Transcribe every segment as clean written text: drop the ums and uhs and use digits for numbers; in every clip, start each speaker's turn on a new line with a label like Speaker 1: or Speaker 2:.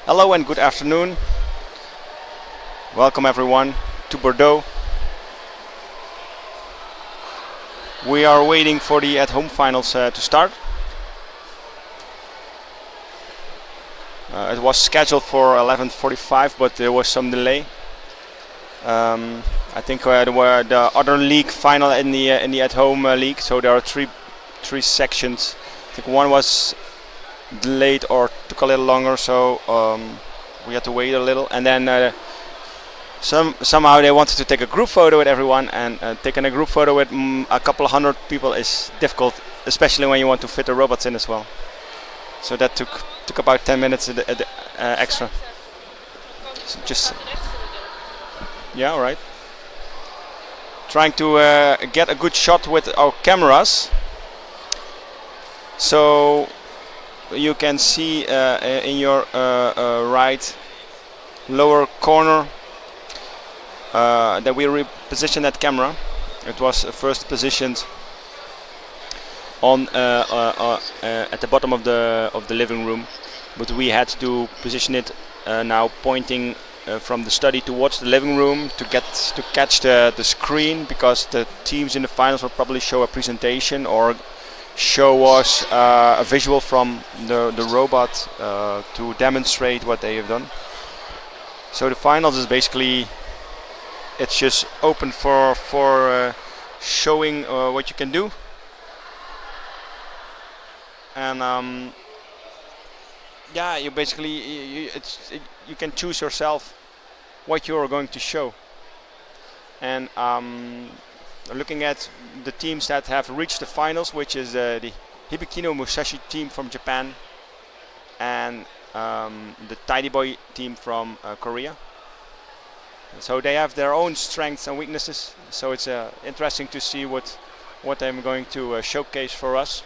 Speaker 1: Hello and good afternoon. Welcome everyone to Bordeaux. We are waiting for the at-home finals to start. It was scheduled for 11:45, but there was some delay. I think there were the other league final in the at-home league, so there are three sections. I think one was delayed or took a little longer, so we had to wait a little, and then somehow they wanted to take a group photo with everyone, and taking a group photo with a couple of hundred people is difficult, especially when you want to fit the robots in as well. So that took about 10 minutes extra. So just yeah, all right. Trying to get a good shot with our cameras. So you can see in your right lower corner that we repositioned that camera. It was first positioned on at the bottom of the living room, but we had to position it now pointing from the study towards the living room to catch the screen, because the teams in the finals will probably show a presentation or show us a visual from the robot to demonstrate what they have done. So the finals is basically, it's just open for showing what you can do, and yeah, you basically you can choose yourself what you are going to show. And looking at the teams that have reached the finals, which is the Hibikino Musashi team from Japan and the Tidy Boy team from Korea. So they have their own strengths and weaknesses. So it's interesting to see what I'm going to showcase for us.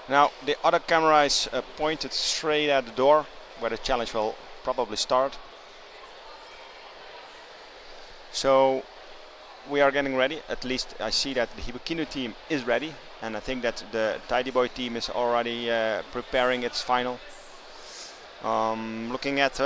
Speaker 1: Now the other camera is pointed straight at the door where the challenge will probably start. So we are getting ready. At least I see that the Hibikino team is ready, and I think that the Tidy Boy team is already preparing its final. Looking at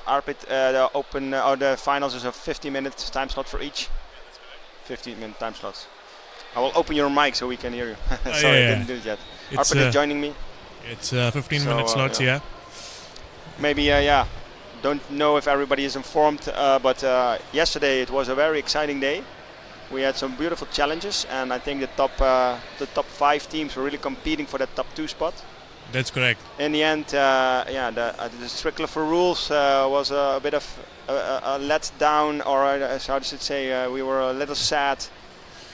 Speaker 1: ARPIT, the open or the finals is a 50-minute time slot for each. 15-minute time slots. I will open your mic so we can hear you. Sorry, I didn't do it yet. ARPIT is joining me.
Speaker 2: It's 15-minute slots, yeah.
Speaker 1: Maybe, don't know if everybody is informed, but yesterday it was a very exciting day. We had some beautiful challenges, and I think the top 5 teams were really competing for that top 2 spot.
Speaker 2: That's correct.
Speaker 1: In the end, the strictly for rules was a bit of a letdown, or how does it say? We were a little sad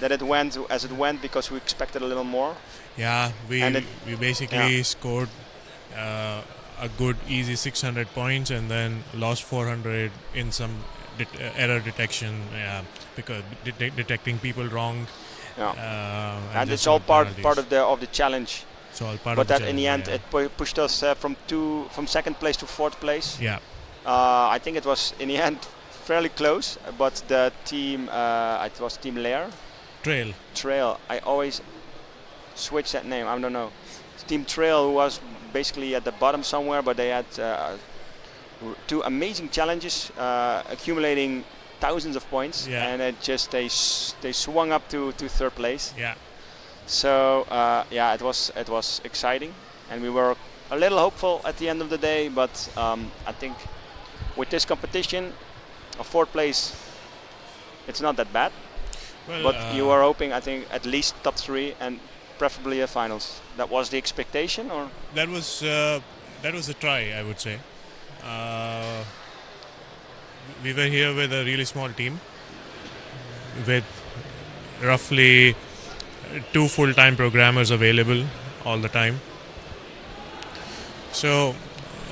Speaker 1: that it went as it went, because we expected a little more.
Speaker 2: Yeah, we basically scored a good easy 600 points and then lost 400 in some error detection, because detecting people wrong.
Speaker 1: Yeah, and it's all part of the challenge.
Speaker 2: But
Speaker 1: that in the end it pushed us from second place to 4th place.
Speaker 2: Yeah.
Speaker 1: I think it was in the end fairly close, but the team, it was Team Lair. Trail. I always switch that name. I don't know. Team Trail, who was basically at the bottom somewhere, but they had 2 amazing challenges, accumulating thousands of points, and they swung up to 3rd place.
Speaker 2: Yeah.
Speaker 1: So it was exciting, and we were a little hopeful at the end of the day. But I think with this competition, a 4th place, it's not that bad.
Speaker 2: Well,
Speaker 1: but you were hoping, I think, at least top 3 and preferably a finals. That was the expectation, or
Speaker 2: that was a try, I would say. We were here with a really small team, with roughly 2 full-time programmers available all the time. So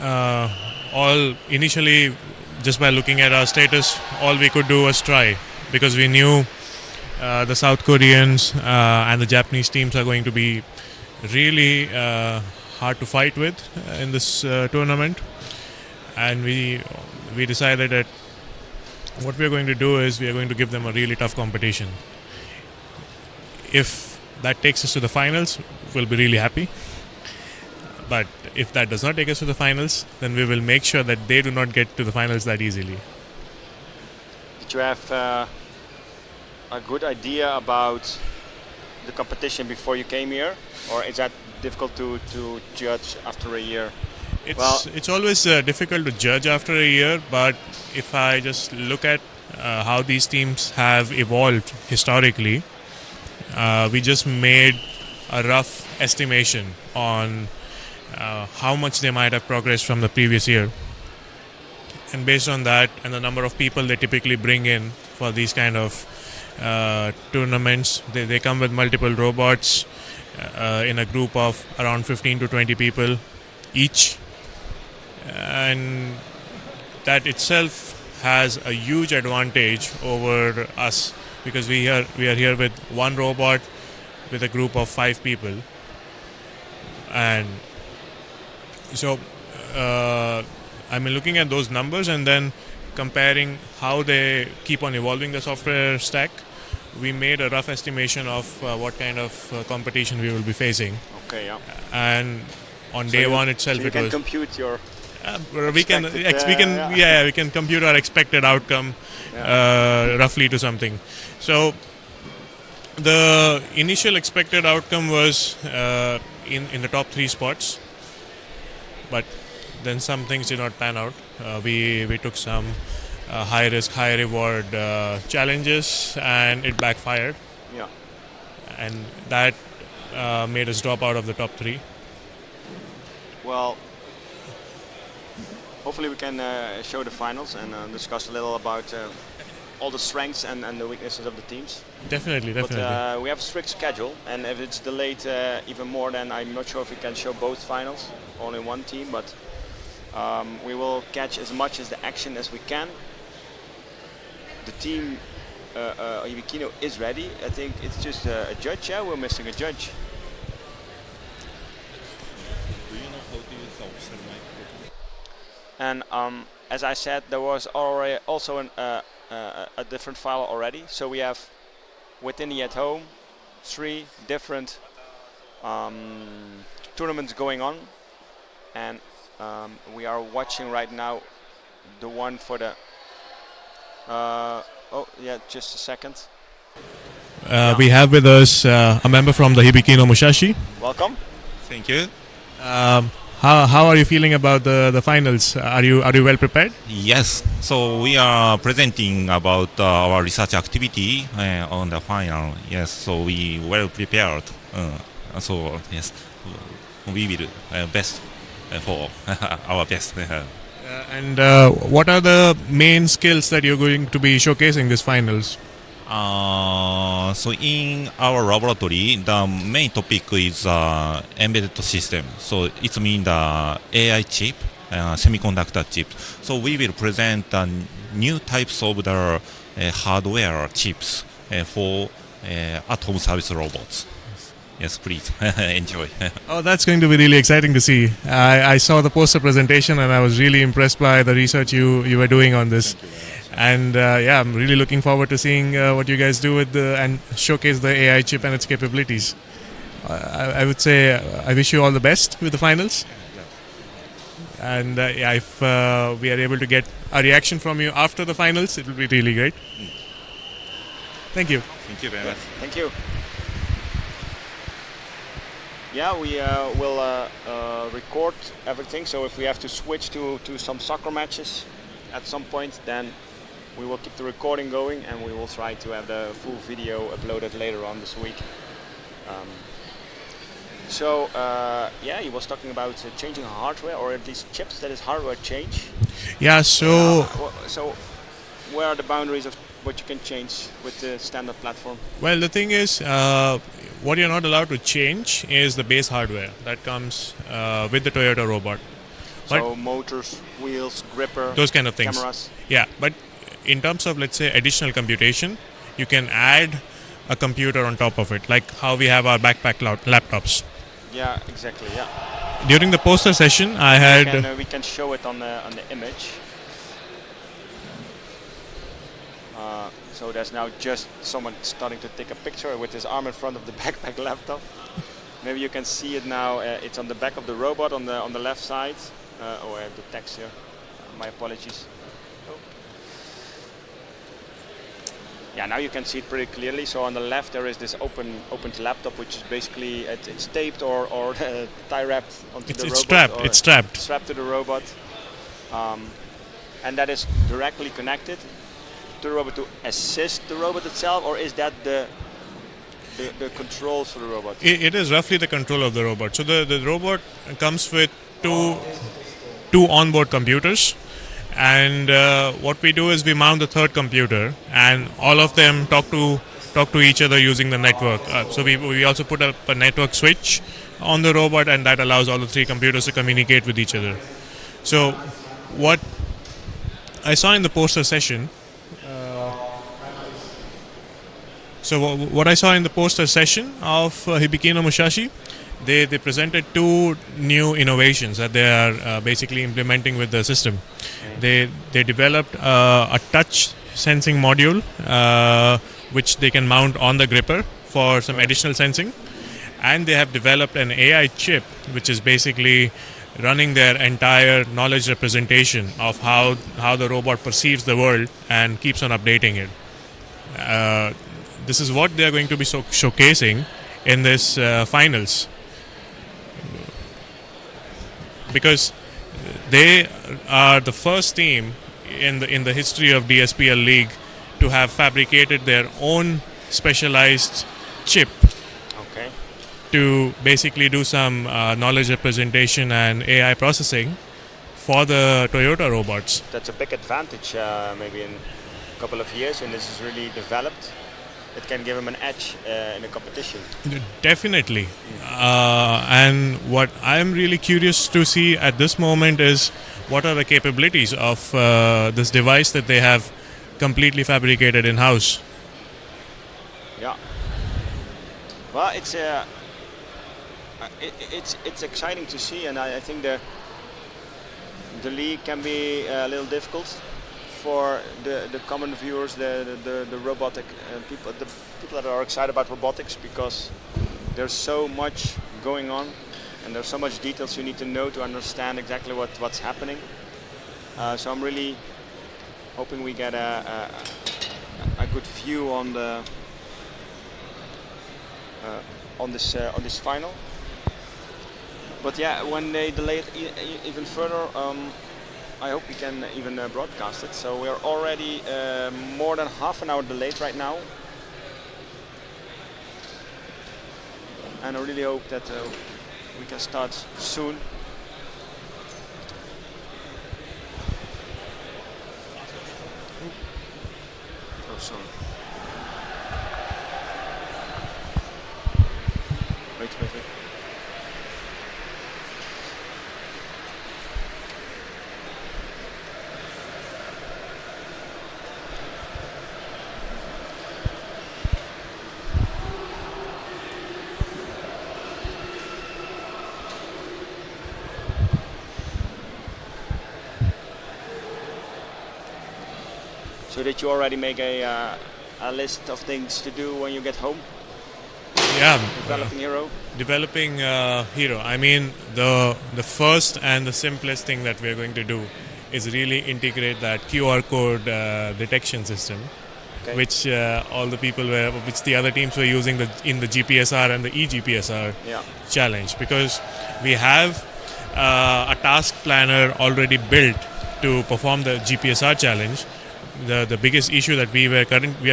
Speaker 2: all initially, just by looking at our status, all we could do was try, because we knew the South Koreans and the Japanese teams are going to be really hard to fight with in this tournament, and we decided that what we are going to do is we are going to give them a really tough competition. if that takes us to the finals, we'll be really happy. But if that does not take us to the finals, then we will make sure that they do not get to the finals that easily.
Speaker 1: Did you have a good idea about the competition before you came here, or is that difficult to judge after a year?
Speaker 2: It's always difficult to judge after a year, but if I just look at how these teams have evolved historically, we just made a rough estimation on how much they might have progressed from the previous year. And based on that and the number of people they typically bring in for these kind of tournaments, they come with multiple robots in a group of around 15 to 20 people each. And that itself has a huge advantage over us, because we are here with one robot with a group of 5 people. And so looking at those numbers and then comparing how they keep on evolving the software stack, we made a rough estimation of what kind of competition we will be facing.
Speaker 1: Okay, yeah.
Speaker 2: And on day one itself,
Speaker 1: so you can compute your
Speaker 2: we can compute our expected outcome roughly to something. So the initial expected outcome was in the top 3 spots, but then some things did not pan out. We took some high risk, high reward challenges, and it backfired.
Speaker 1: Yeah.
Speaker 2: And that made us drop out of the top 3.
Speaker 1: Well, hopefully we can show the finals and discuss a little about all the strengths and the weaknesses of the teams.
Speaker 2: Definitely.
Speaker 1: But we have a strict schedule, and if it's delayed even more, then I'm not sure if we can show both finals, only one team, but we will catch as much as the action as we can. The team Hibikino is ready. I think it's just a judge. Yeah, we're missing a judge.
Speaker 3: Do you know how to use the offset mic?
Speaker 1: And as I said, there was already also a different file already. So we have within the at home 3 different tournaments going on, and we are watching right now the one for the just a second.
Speaker 2: We have with us a member from the Hibikino Musashi.
Speaker 1: Welcome.
Speaker 3: Thank you.
Speaker 2: How are you feeling about the finals? Are you well prepared?
Speaker 3: Yes. So we are presenting about our research activity on the final. Yes. So we well prepared. So yes, we will best for our best.
Speaker 2: And what are the main skills that you're going to be showcasing this finals?
Speaker 3: So in our laboratory, the main topic is embedded system. So it means the AI chip, semiconductor chip. So we will present new types of the hardware chips for at-home service robots. Yes, please enjoy.
Speaker 2: Oh, that's going to be really exciting to see. I saw the poster presentation and I was really impressed by the research you were doing on this. And I'm really looking forward to seeing what you guys do with and showcase the AI chip and its capabilities. I would say I wish you all the best with the finals. And if we are able to get a reaction from you after the finals, it will be really great. Thank you.
Speaker 3: Thank you very much.
Speaker 1: Thank you. Yeah, we will record everything. So if we have to switch to some soccer matches at some point, then we will keep the recording going, and we will try to have the full video uploaded later on this week. He was talking about changing hardware, or at least chips, that is hardware change.
Speaker 2: Yeah, so
Speaker 1: where are the boundaries of what you can change with the standard platform?
Speaker 2: Well, the thing is, what you're not allowed to change is the base hardware that comes with the Toyota robot.
Speaker 1: So motors, wheels, gripper,
Speaker 2: those kind of things.
Speaker 1: Cameras.
Speaker 2: Yeah, but in terms of, let's say, additional computation, you can add a computer on top of it, like how we have our backpack laptops.
Speaker 1: Yeah, exactly. Yeah.
Speaker 2: During the poster session, I had.
Speaker 1: We can show it on the image. So there's now just someone starting to take a picture with his arm in front of the backpack laptop. Maybe you can see it now. It's on the back of the robot on the left side. I have the text here. My apologies. Oh. Yeah, now you can see it pretty clearly. So on the left there is this opened laptop, which is basically it's taped or tie wrapped onto the robot.
Speaker 2: It's strapped.
Speaker 1: Strapped to the robot, and that is directly connected to the robot to assist the robot itself, or is that the controls for the robot?
Speaker 2: It is roughly the control of the robot. So the robot comes with two onboard computers, and what we do is we mount the third computer, and all of them talk to each other using the network. So we also put up a network switch on the robot, and that allows all the three computers to communicate with each other. So what I saw in the poster session. What I saw in the poster session of Hibiki no Musashi, they presented two new innovations that they are basically implementing with the system. They developed a touch sensing module which they can mount on the gripper for some additional sensing, and they have developed an AI chip which is basically running their entire knowledge representation of how the robot perceives the world and keeps on updating it. This is what they are going to be showcasing in this finals, because they are the first team in the history of DSPL League to have fabricated their own specialized chip to basically do some knowledge representation and AI processing for the Toyota robots.
Speaker 1: That's a big advantage, maybe in a couple of years when this is really developed. It can give them an edge in a competition.
Speaker 2: Definitely. And what I'm really curious to see at this moment is what are the capabilities of this device that they have completely fabricated in-house.
Speaker 1: Yeah. Well, it's exciting to see, and I think the league can be a little difficult for the common viewers, the robotic people, the people that are excited about robotics, because there's so much going on and there's so much details you need to know to understand exactly what's happening. So I'm really hoping we get a good view on this final. But yeah, when they delay it even further, I hope we can even broadcast it. So we are already more than half an hour delayed right now, and I really hope that we can start soon. Oh, sorry. Wait. So did you already make a list of things to do when you get home?
Speaker 2: Yeah.
Speaker 1: Developing Hero?
Speaker 2: Developing Hero. I mean, the first and the simplest thing that we're going to do is really integrate that QR code detection system, which all the people which the other teams were using in the GPSR and the eGPSR challenge, because we have a task planner already built to perform the GPSR challenge. The biggest issue that we are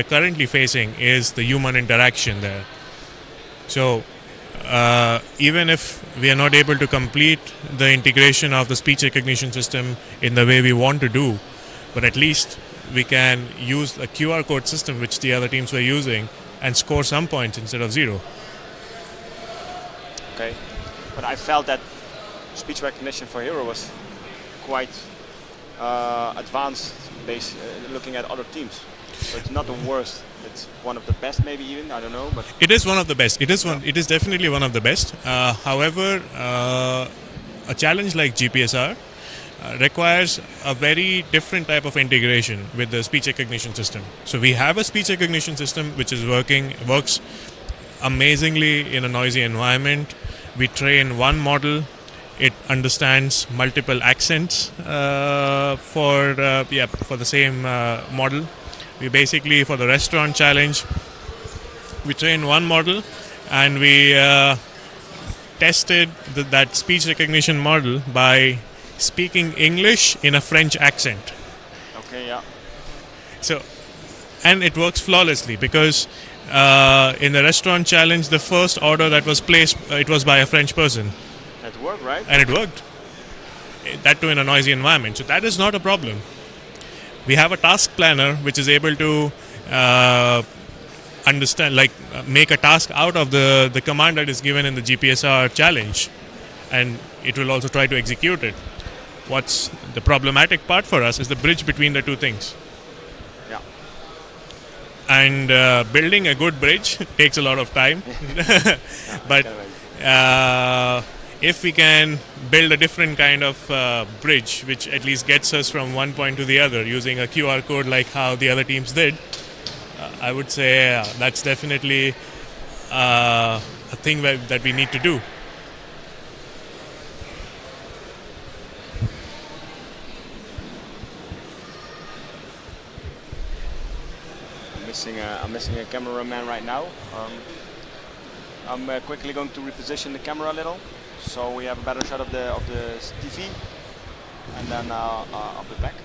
Speaker 2: currently facing is the human interaction there. So even if we are not able to complete the integration of the speech recognition system in the way we want to do, but at least we can use a QR code system which the other teams were using and score some points instead of 0.
Speaker 1: Okay, but I felt that speech recognition for Hero was quite advanced, looking at other teams. So it's not the worst. It's one of the best, maybe even. I don't know, but
Speaker 2: it is one of the best. It is definitely one of the best. However, a challenge like GPSR requires a very different type of integration with the speech recognition system. So we have a speech recognition system which is works amazingly in a noisy environment. We train one model. It understands multiple accents for the same model. We basically, for the restaurant challenge, we train one model and we tested that speech recognition model by speaking English in a French accent.
Speaker 1: Okay, yeah.
Speaker 2: So, and it works flawlessly because in the restaurant challenge, the first order that was placed, it was by a French person.
Speaker 1: That worked, right?
Speaker 2: And it worked. That too in a noisy environment. So that is not a problem. We have a task planner which is able to make a task out of the command that is given in the GPSR challenge, and it will also try to execute it. What's the problematic part for us is the bridge between the two things.
Speaker 1: Yeah.
Speaker 2: And building a good bridge takes a lot of time. But if we can build a different kind of bridge, which at least gets us from one point to the other using a QR code like how the other teams did, I would say that's definitely a thing that we need to do.
Speaker 1: I'm missing a cameraman right now. I'm quickly going to reposition the camera a little, so we have a better shot of the TV, and then I'll be back.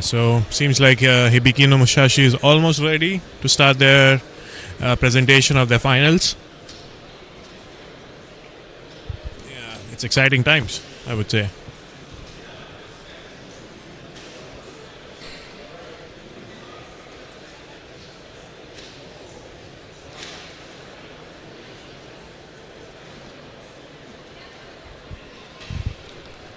Speaker 2: So seems like Hibiki no Musashi is almost ready to start their presentation of their finals. Yeah, it's exciting times, I would say.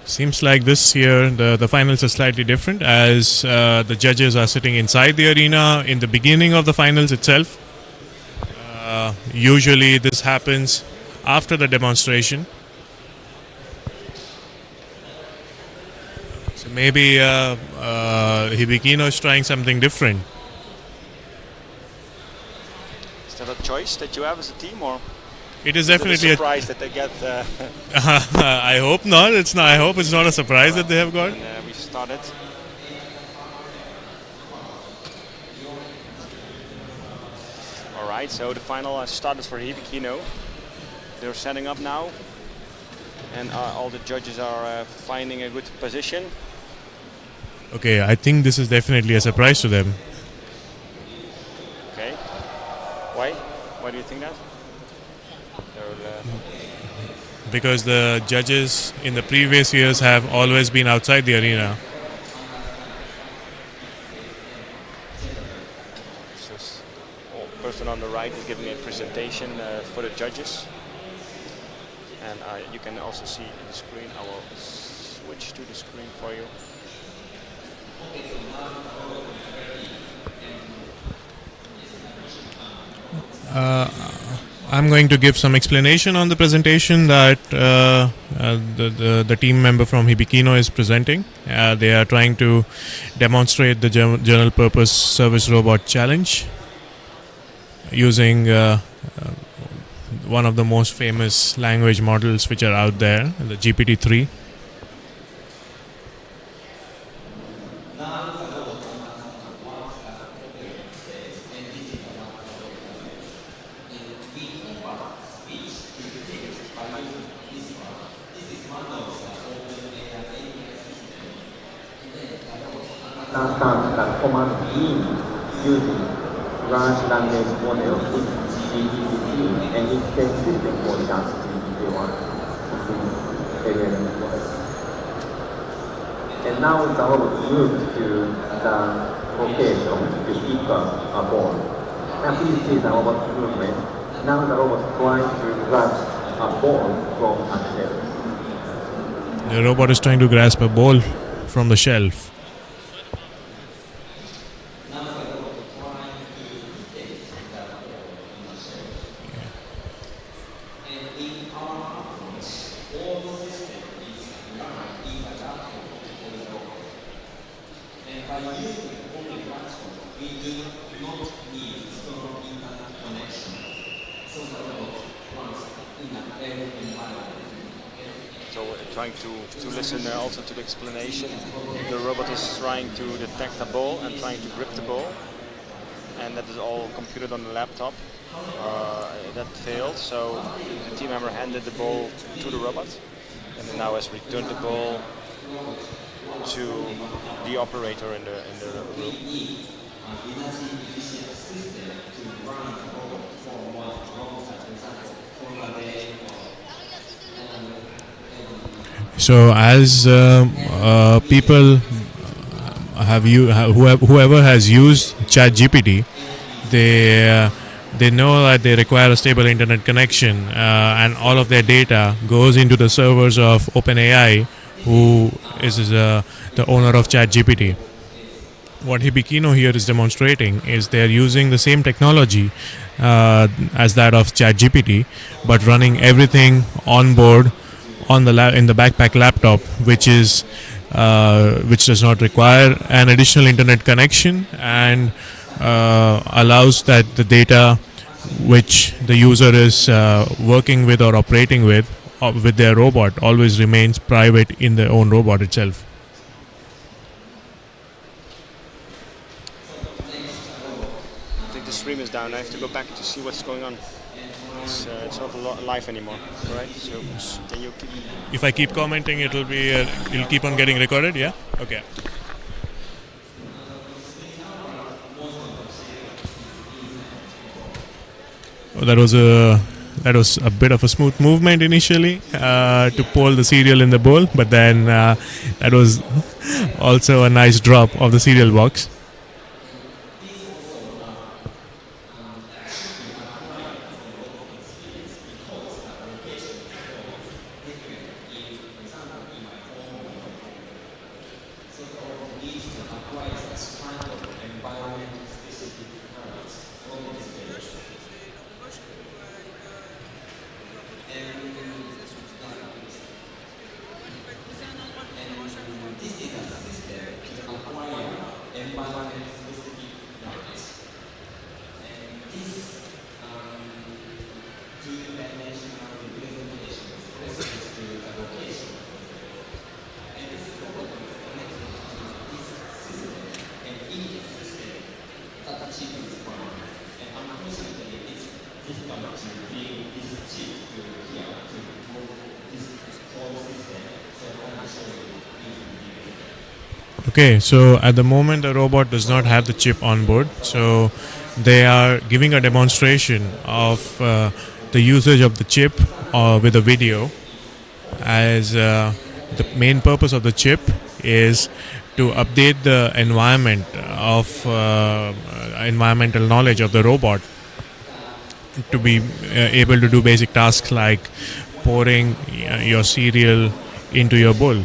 Speaker 2: Seems like this year the finals are slightly different, as the judges are sitting inside the arena in the beginning of the finals itself. Usually this happens after the demonstration. So maybe Hibikino is trying something different.
Speaker 1: Is that a choice that you have as a team, or?
Speaker 2: It is definitely
Speaker 1: a surprise that they get.
Speaker 2: I hope not. It's not. I hope it's not a surprise that they have got.
Speaker 1: We started. All right. So the final started for Hibikino. They're setting up now, and all the judges are finding a good position.
Speaker 2: Okay, I think this is definitely a surprise to them.
Speaker 1: Okay. Why? Why do you think that?
Speaker 2: Because the judges in the previous years have always been outside the arena.
Speaker 1: So the person on the right is giving a presentation for the judges. And you can also see the screen. I will switch to the screen for you.
Speaker 2: I'm going to give some explanation on the presentation that the team member from Hibikino is presenting. They are trying to demonstrate the general purpose service robot challenge using one of the most famous language models which are out there, the GPT-3.
Speaker 4: Command B using large language model with GPT and it can system for just GPT-1. And now the robot moves to the location to pick up a ball. Now please see the robot's movement. Now the robot is trying to grab a ball from a shelf.
Speaker 2: The robot is trying to grasp a ball from the shelf.
Speaker 1: So trying to listen also to the explanation. The robot is trying to detect a ball and trying to grip the ball, and that is all computed on the laptop. That failed, so the team member handed the ball to the robot, and then now has returned the ball to the operator in the room.
Speaker 2: So as people whoever has used ChatGPT, they know that they require a stable internet connection, and all of their data goes into the servers of OpenAI, who is the owner of ChatGPT. What Hibikino here is demonstrating is they are using the same technology as that of ChatGPT, but running everything on board in the backpack laptop, which does not require an additional internet connection, and allows that the data which the user is working with or operating with their robot always remains private in their own robot itself.
Speaker 1: I think the stream is down. I have to go back to see what's going on. It's not live anymore, right? So can you keep...
Speaker 2: If I keep commenting, it'll keep on getting recorded. Yeah. Okay. Oh, that was a bit of a smooth movement initially to pour the cereal in the bowl, but then that was also a nice drop of the cereal box. Okay, so at the moment the robot does not have the chip on board, so they are giving a demonstration of the usage of the chip with a video, as the main purpose of the chip is to update the environment of environmental knowledge of the robot to be able to do basic tasks like pouring your cereal into your bowl.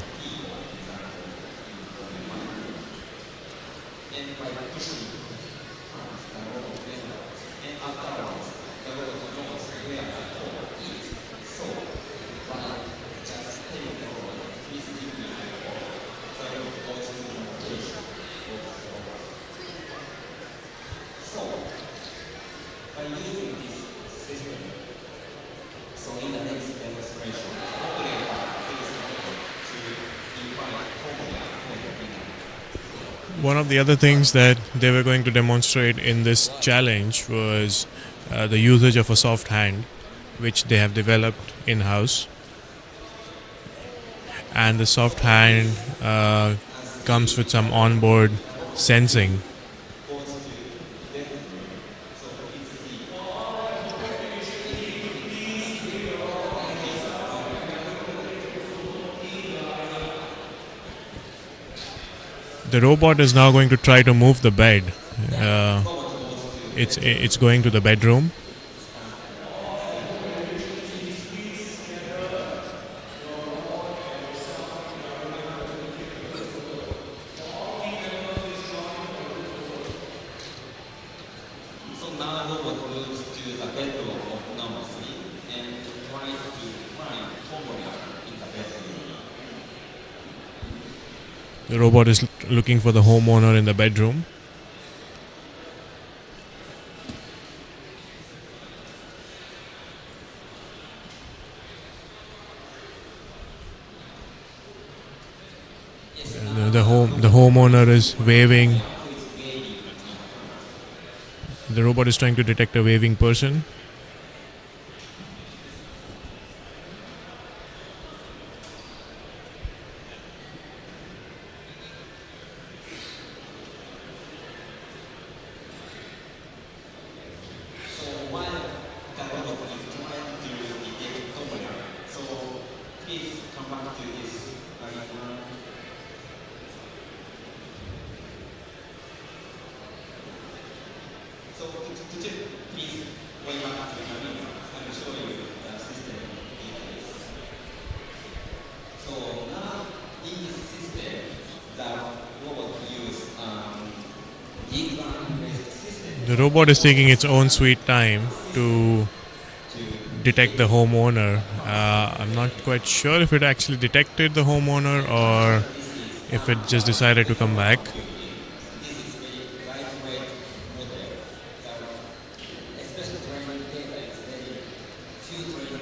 Speaker 2: One of the other things that they were going to demonstrate in this challenge was the usage of a soft hand, which they have developed in-house. And the soft hand comes with some onboard sensing. The robot is now going to try to move the bed it's going to the bedroom.
Speaker 5: So now robot goes to the bedroom of number 3 and try to find Tomoya in the bedroom.
Speaker 2: The robot is looking for the homeowner in the bedroom. The homeowner is waving. The robot is trying to detect a waving person.
Speaker 5: So while the robot is trying to detect Tomoya, so please come back to this icon. So to check, please going back to the camera. I will show you the system details. So now in this system, the robot use deep learning-based system.
Speaker 2: The robot is taking its own sweet time to detect the homeowner. I'm not quite sure if it actually detected the homeowner or if it just decided to come back.
Speaker 5: This is very lightweight model. Especially training data is very few training data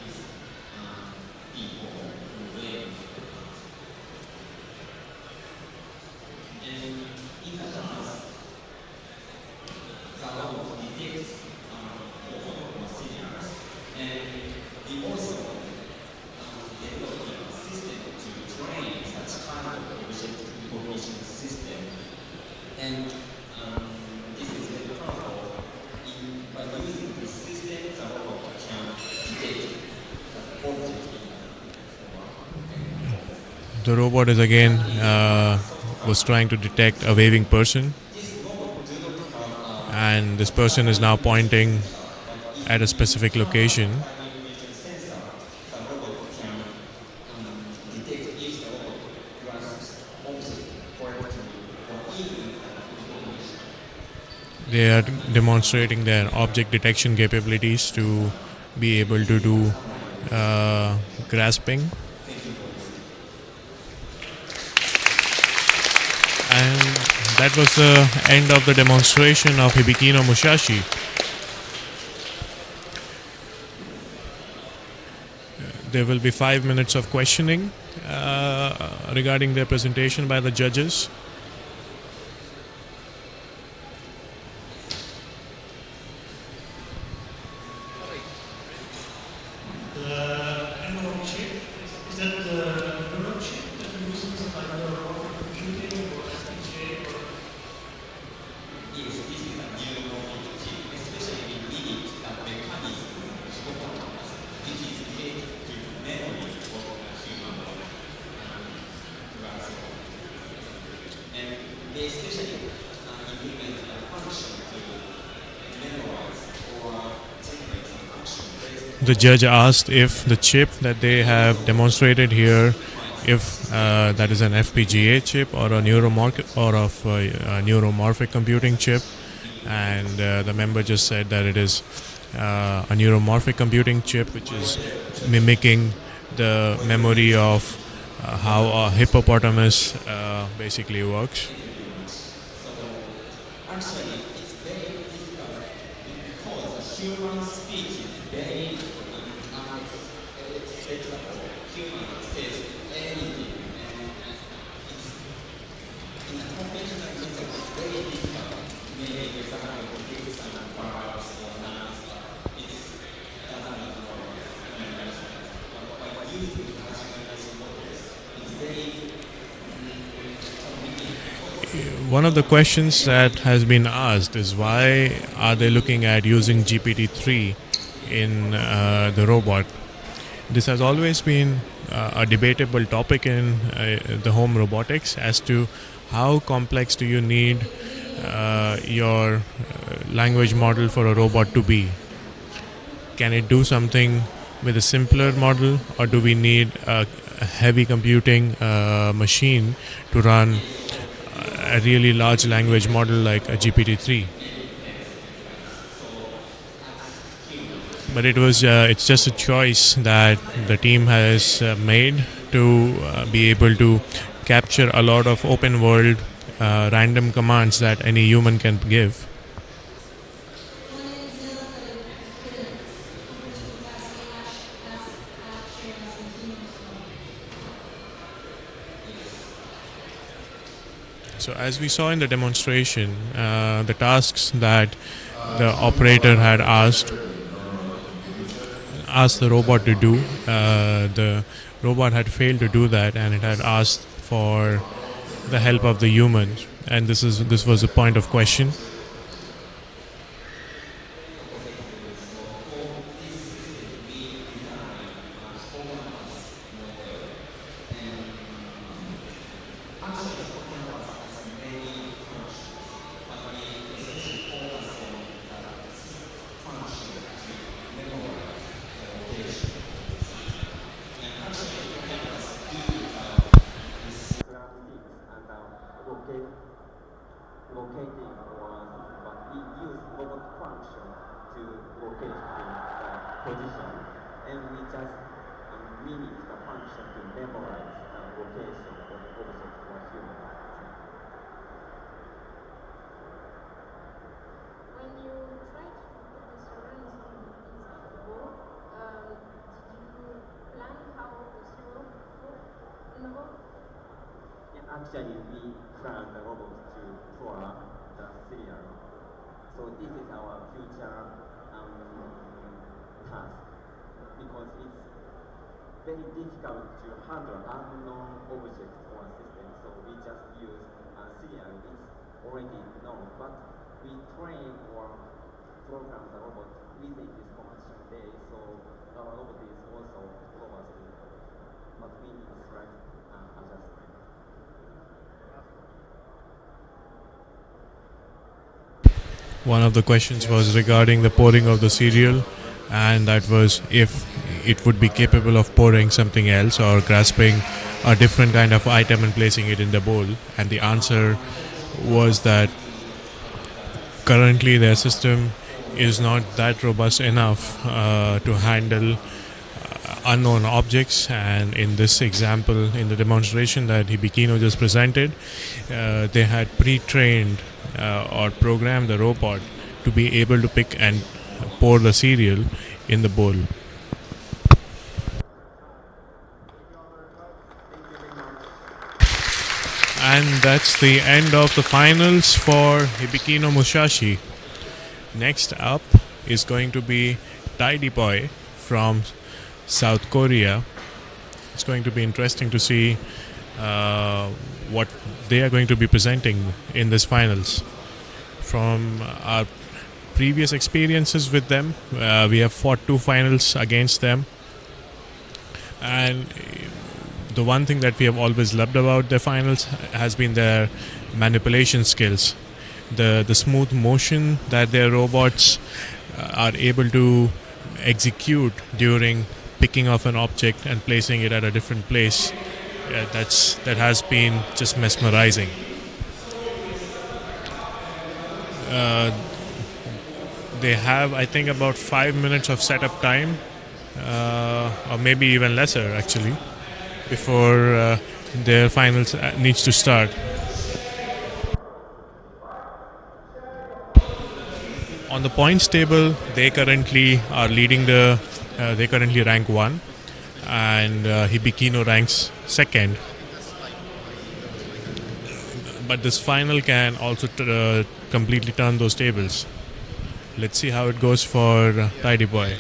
Speaker 5: is required and detect these people who wave. And in the past, the robot detects all materials, and we also developed a system to train such kind of object recognition system. And this is very powerful. By using this system, the robot can detect the object in the
Speaker 2: The robot is again was trying to detect a waving person, and this person is now pointing at a specific location.
Speaker 5: sensor. The robot can detect if the robot grasps object correctly or even recognition.
Speaker 2: They are demonstrating their object detection capabilities to be able to do grasping. And that was the end of the demonstration of Hibikino Musashi. There will be 5 minutes of questioning regarding their presentation by the judges.
Speaker 5: Yes, this is a new logic chip, especially we need a mechanism which is related to memory of a human grasp. And they especially implement a function to memorize or generate some action based
Speaker 2: The judge asked if the chip that they have demonstrated here, if that is an FPGA chip or a neuromorphic computing chip, and the member just said that it is a neuromorphic computing chip which is mimicking the memory of how a hippopotamus basically works.
Speaker 5: Actually, it's very difficult because human speech is very unexpectable. Human says anything, and it's in a conventional method. It's very difficult. Maybe for example, to pick some verbs or nouns, it doesn't work. But by using large language models, it's very convenient.
Speaker 2: One of the questions that has been asked is why are they looking at using GPT-3 in the robot? This has always been a debatable topic in the home robotics as to how complex do you need your language model for a robot to be? Can it do something with a simpler model, or do we need a heavy computing machine to run a really large language model like a GPT-3? But it's just a choice that the team has made to be able to capture a lot of open world random commands that any human can give. So as we saw in the demonstration, the tasks that the operator had asked the robot to do, the robot had failed to do that, and it had asked for the help of the human, and this was a point of question.
Speaker 4: locating or something, but we use robot function to locate the position, and we just mimic the function to memorize the location of the object for human.
Speaker 6: When you tried to put this organism inside the ball, did you plan how the server would go in the ball?
Speaker 4: Yeah, actually, we plan the robot to throw the cereal. So this is our future task, because it's very difficult to handle unknown objects or systems. So we just use cereal. It's already known, but we train or program the robot within this competition day. So our robot is also robust, but we need a slight adjustment.
Speaker 2: One of the questions was regarding the pouring of the cereal, and that was if it would be capable of pouring something else or grasping a different kind of item and placing it in the bowl. And the answer was that currently their system is not that robust enough to handle unknown objects. And in this example, in the demonstration that Hibikino just presented, they had pre-trained or programmed the robot to be able to pick and pour the cereal in the bowl. And that's the end of the finals for Hibikino Musashi. Next up is going to be Tidy Boy from South Korea. It's going to be interesting to see what they are going to be presenting in this finals. From our previous experiences with them, we have fought 2 finals against them, and the one thing that we have always loved about their finals has been their manipulation skills, the smooth motion that their robots are able to execute during picking up an object and placing it at a different place. That has been just mesmerizing. They have, I think, about 5 minutes of setup time, or maybe even lesser actually, before their finals needs to start. On the points table, they currently are leading they currently rank 1, and Hibikino ranks 2nd. But this final can also completely turn those tables. Let's see how it goes for Tidy Boy.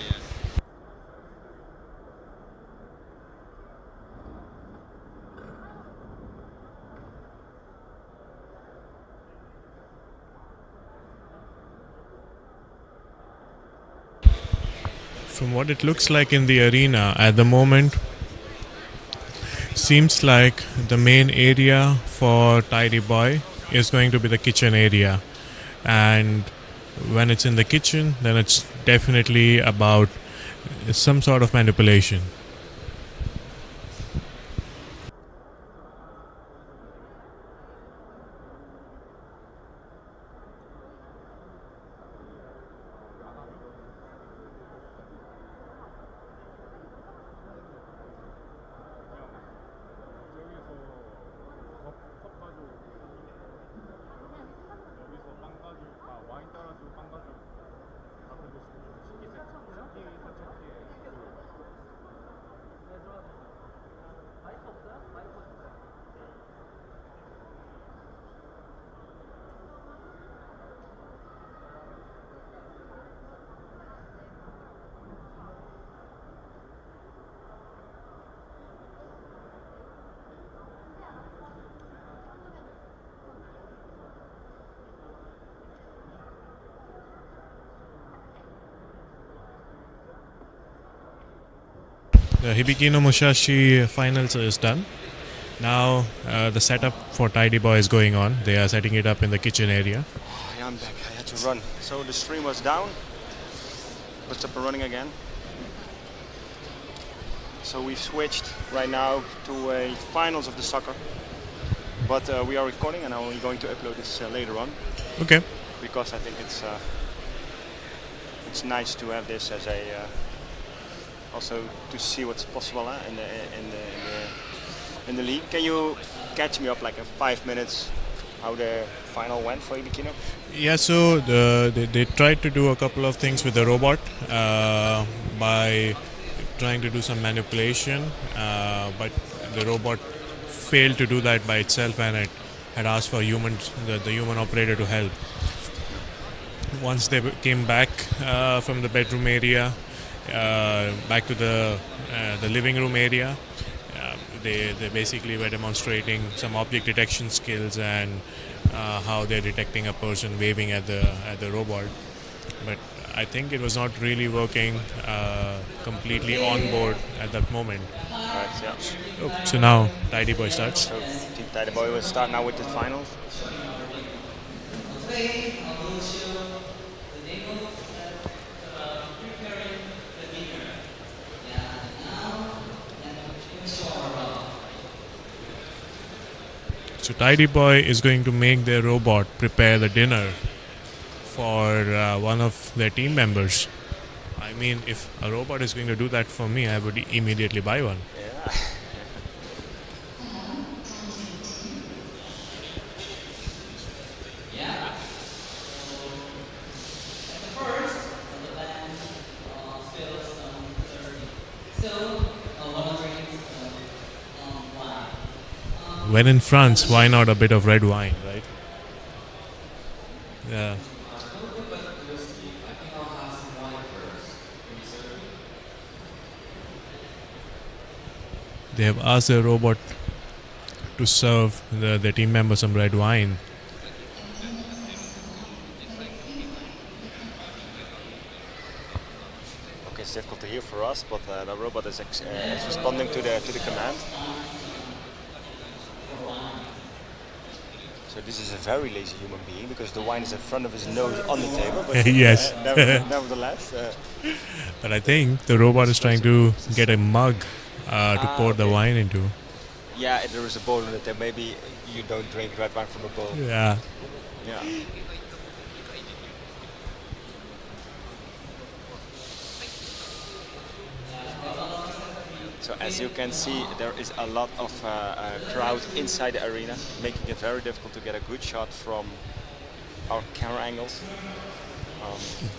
Speaker 2: From what it looks like in the arena at the moment, seems like the main area for Tidy Boy is going to be the kitchen area, and when it's in the kitchen, then it's definitely about some sort of manipulation. The Hibiki no Musashi finals is done. Now the setup for Tidy Boy is going on. They are setting it up in the kitchen area.
Speaker 1: Yeah, I'm back. I had to run. So the stream was down, but it's up and running again. So we've switched right now to a finals of the soccer. But we are recording and I'm only going to upload this later on.
Speaker 2: Okay.
Speaker 1: Because I think it's nice to have this as a also to see what's possible in the league. Can you catch me up like in 5 minutes how the final went for Ibikino?
Speaker 2: Yeah, so they tried to do a couple of things with the robot by trying to do some manipulation, but the robot failed to do that by itself, and it had asked for the human operator to help. Once they came back from the bedroom area, back to the living room area, they basically were demonstrating some object detection skills and how they're detecting a person waving at the robot. But I think it was not really working completely on board at that moment.
Speaker 1: Right, yeah.
Speaker 2: So now Tidy Boy starts.
Speaker 1: So Team Tidy Boy will start now with the finals.
Speaker 2: So Tidy Boy is going to make their robot prepare the dinner for one of their team members. I mean, if a robot is going to do that for me, I would immediately buy one.
Speaker 1: Yeah.
Speaker 2: When in France, why not a bit of red wine, right? Yeah. They have asked their robot to serve the team member some red wine.
Speaker 1: Okay, it's difficult to hear for us, but the robot is responding to the command. So this is a very lazy human being because the wine is in front of his nose on the table. But
Speaker 2: Yes.
Speaker 1: Nevertheless.
Speaker 2: But I think the robot is trying to get a mug to pour the wine into.
Speaker 1: Yeah, there is a bowl in it. There maybe you don't drink red wine from a bowl.
Speaker 2: Yeah.
Speaker 1: Yeah. So as you can see, there is a lot of crowd inside the arena, making it very difficult to get a good shot from our camera angles.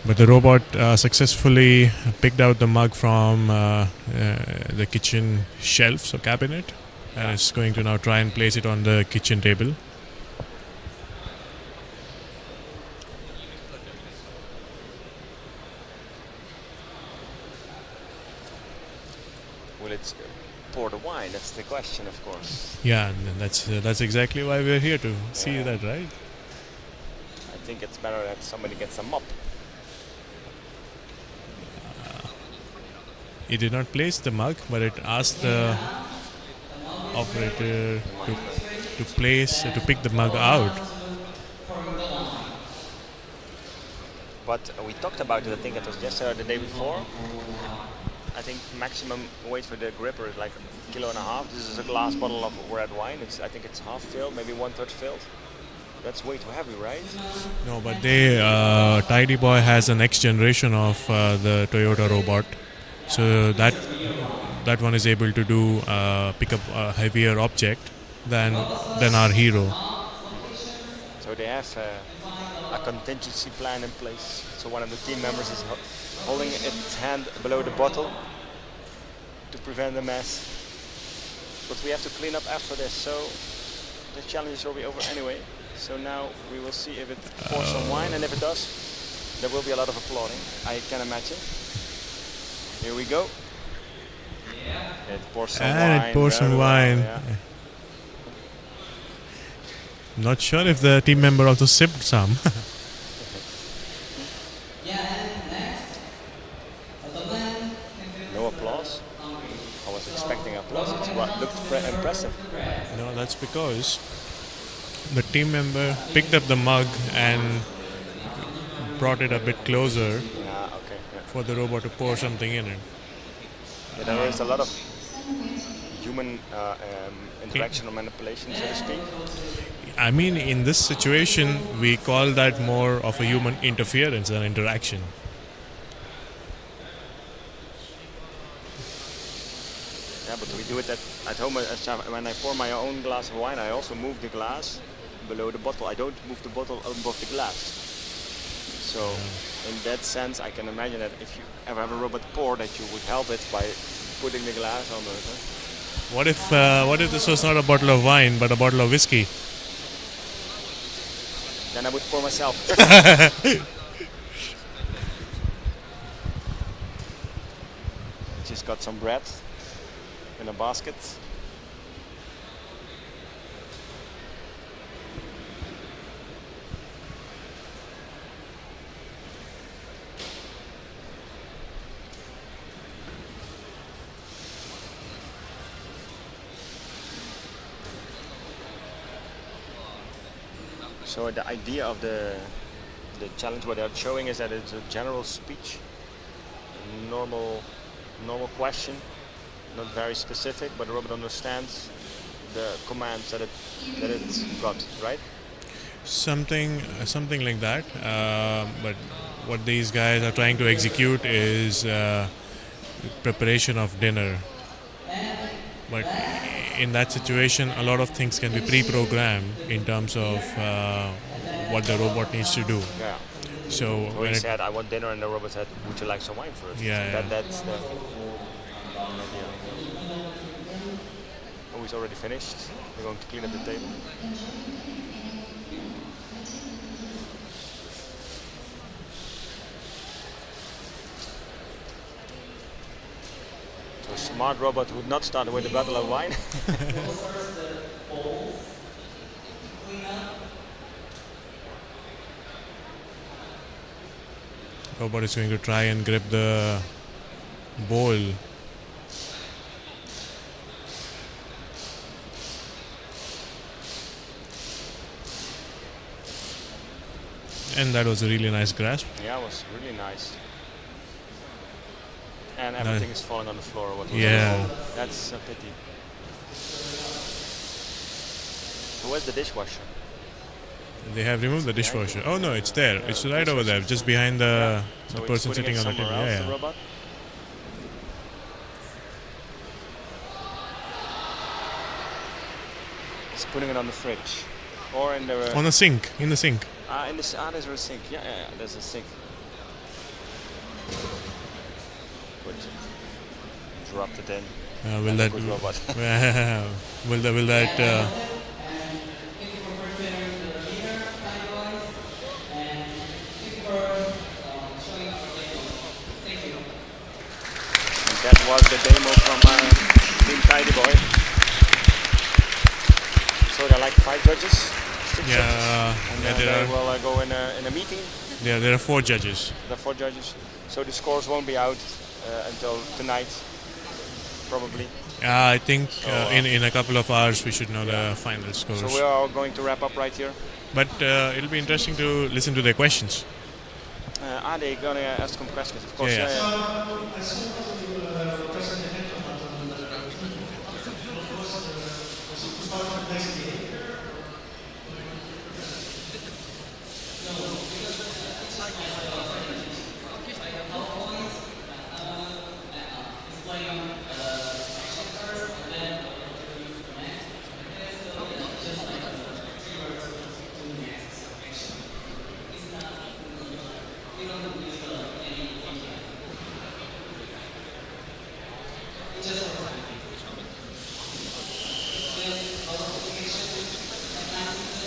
Speaker 2: But the robot successfully picked out the mug from the kitchen shelves or cabinet, and it's going to now try and place it on the kitchen table.
Speaker 1: Will it pour the wine? That's the question, of course.
Speaker 2: Yeah, and that's exactly why we're here to see that, right?
Speaker 1: I think it's better that somebody gets a mop.
Speaker 2: It did not place the mug, but it asked the operator to pick the mug out.
Speaker 1: but we talked about it. I think it was yesterday or the day before. I think maximum weight for the gripper is like 1.5 kilos. This is a glass bottle of red wine. I think it's half filled, maybe 1/3 filled. That's way too heavy, right?
Speaker 2: No, but Tidy Boy has the next generation of the Toyota robot, so that one is able to do pick up a heavier object than our Hero.
Speaker 1: So they have a contingency plan in place. So one of the team members is holding its hand below the bottle to prevent the mess. But we have to clean up after this, so the challenge will be over anyway. So now we will see if it pours some wine, and if it does, there will be a lot of applauding, I can imagine. Here we go. It pours some wine.
Speaker 2: And it pours some wine.
Speaker 1: Yeah.
Speaker 2: Not sure if the team member also sipped some.
Speaker 1: No applause. I was expecting applause. It looked impressive.
Speaker 2: No, that's because the team member picked up the mug and brought it a bit closer for the robot to pour something in it.
Speaker 1: Yeah, there is a lot of human interaction or manipulation, so to speak.
Speaker 2: I mean, in this situation, we call that more of a human interference than interaction.
Speaker 1: Yeah, but we do it at home. When I pour my own glass of wine, I also move the glass below the bottle. I don't move the bottle above the glass. So, in that sense, I can imagine that if you ever have a robot pour, that you would help it by putting the glass on it.
Speaker 2: What if this was not a bottle of wine, but a bottle of whiskey?
Speaker 1: Then I would pour myself. Just got some bread in a basket. So the idea of the challenge, what they're showing, is that it's a general speech, normal question, not very specific, but the robot understands the commands that it got, right?
Speaker 2: Something like that. But what these guys are trying to execute is preparation of dinner. But in that situation, a lot of things can be pre-programmed in terms of what the robot needs to do.
Speaker 1: Yeah.
Speaker 2: So
Speaker 1: he said, "I want dinner," and the robot said, "Would you like some wine first?"
Speaker 2: Yeah.
Speaker 1: That's the idea. Oh, he's already finished. We're going to clean up the table. So a smart robot would not start with a bottle of wine.
Speaker 2: Robot is going to try and grip the bowl. And that was a really nice grasp.
Speaker 1: Yeah, it was really nice. And everything is falling on the floor. That's a pity. So where's the dishwasher?
Speaker 2: They have removed the dishwasher. Oh no, it's there. It's right over there, just behind the person sitting on the table.
Speaker 1: The robot. It's putting it on the fridge, or in the
Speaker 2: on the sink. In the sink.
Speaker 1: There's a sink. Yeah, there's a sink. Good. Dropped it in.
Speaker 2: Will that? Will that?
Speaker 1: That was the demo from Team Tidy Boy. So there are like 5 judges, 6 judges, and they will go in a meeting.
Speaker 2: Yeah, there are 4 judges.
Speaker 1: There are 4 judges. So the scores won't be out until tonight, probably.
Speaker 2: I think in a couple of hours we should know the final scores.
Speaker 1: So we are going to wrap up right here.
Speaker 2: But it'll be interesting to listen to their questions.
Speaker 1: Are they gonna ask some questions? Of course.
Speaker 2: Yeah.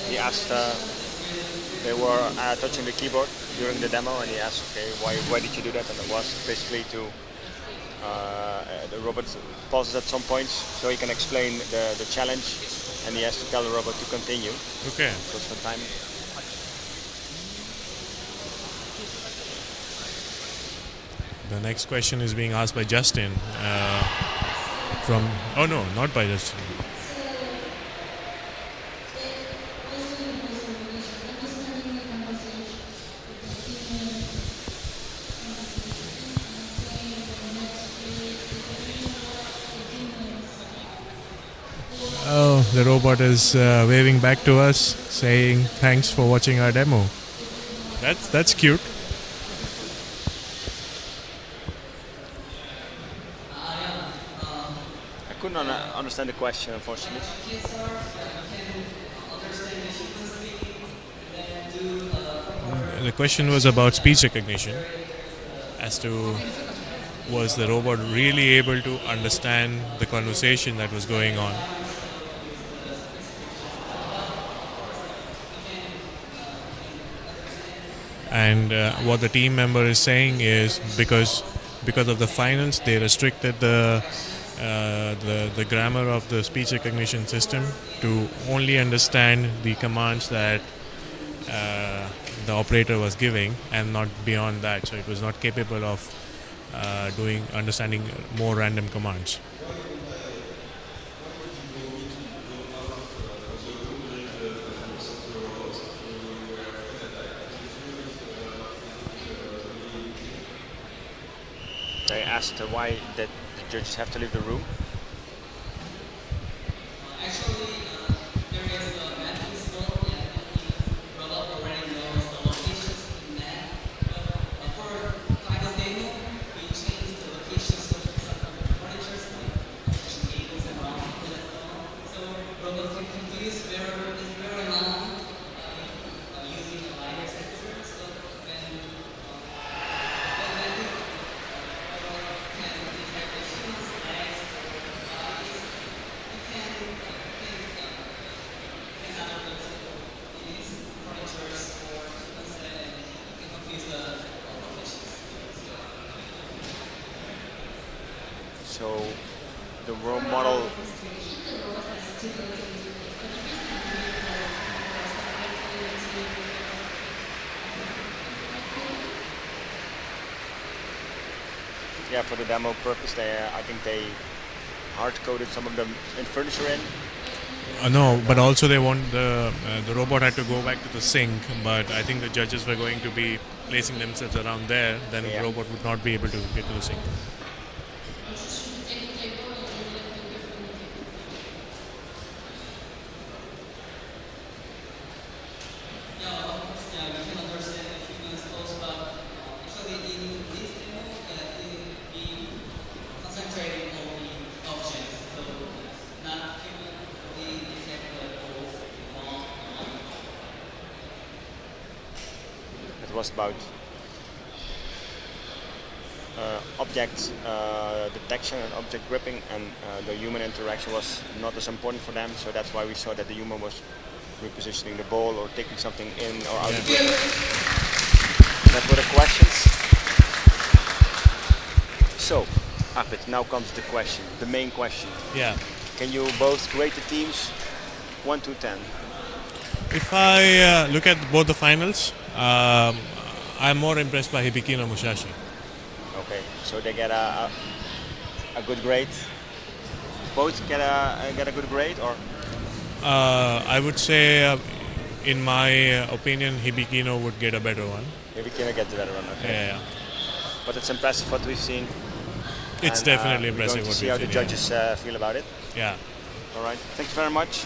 Speaker 1: He asked, they were touching the keyboard during the demo, and he asked, okay, why did you do that? And it was basically to the robot pauses at some points so he can explain the challenge, and he has to tell the robot to continue.
Speaker 2: Okay.
Speaker 1: So some time.
Speaker 2: The next question is being asked by Justin from... Oh no, not by Justin. Oh, the robot is waving back to us, saying thanks for watching our demo. That's cute.
Speaker 1: I couldn't understand the question, unfortunately.
Speaker 2: The question was about speech recognition, as to was the robot really able to understand the conversation that was going on. And what the team member is saying is because of the finals, they restricted the grammar of the speech recognition system to only understand the commands that the operator was giving, and not beyond that. So it was not capable of understanding more random commands.
Speaker 1: They asked why did the judges have to leave the room.
Speaker 5: Actually, there is a map installed, and the robot already knows the locations in that. But for final demo, we changed the locations of some of the furniture, like cables and all. So robot can confuse very long using a LiDAR sensor. So when
Speaker 1: So the role model. Yeah, for the demo purpose, I think they hard-coded some of the furniture in.
Speaker 2: No, but also they want the robot had to go back to the sink, but I think the judges were going to be placing themselves around there, then the robot would not be able to get to the sink.
Speaker 1: Was about object detection and object gripping, and the human interaction was not as important for them, so that's why we saw that the human was repositioning the ball or taking something in or out of grip. That were the questions. So, Apit, now comes the question, the main question.
Speaker 2: Yeah.
Speaker 1: Can you both rate the teams 1 to 10?
Speaker 2: If I look at both the finals, I'm more impressed by Hibikino Musashi.
Speaker 1: Okay, so they get a good grade. Both get a good grade, or?
Speaker 2: I would say, in my opinion, Hibikino would get a better one.
Speaker 1: Maybe we can get to that one. Okay.
Speaker 2: Yeah.
Speaker 1: But it's impressive what we've seen.
Speaker 2: It's
Speaker 1: And,
Speaker 2: definitely
Speaker 1: we're
Speaker 2: impressive
Speaker 1: going to
Speaker 2: what
Speaker 1: see
Speaker 2: we've
Speaker 1: how the
Speaker 2: seen, yeah.
Speaker 1: judges feel about it.
Speaker 2: Yeah.
Speaker 1: All right. Thank you very much.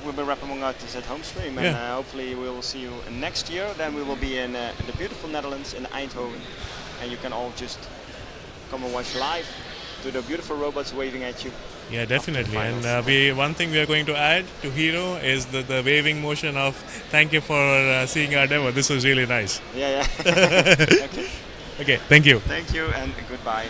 Speaker 1: We'll be wrapping up this at home stream, and
Speaker 2: Yeah.
Speaker 1: hopefully we will see you next year. Then we will be in the beautiful Netherlands, in Eindhoven, and you can all just come and watch live to the beautiful robots waving at you.
Speaker 2: Yeah, definitely.
Speaker 1: finals.
Speaker 2: And one thing we are going to add to Hero is the waving motion of thank you for seeing our demo. This was really nice.
Speaker 1: Yeah. Okay.
Speaker 2: Okay, thank you.
Speaker 1: Thank you and goodbye.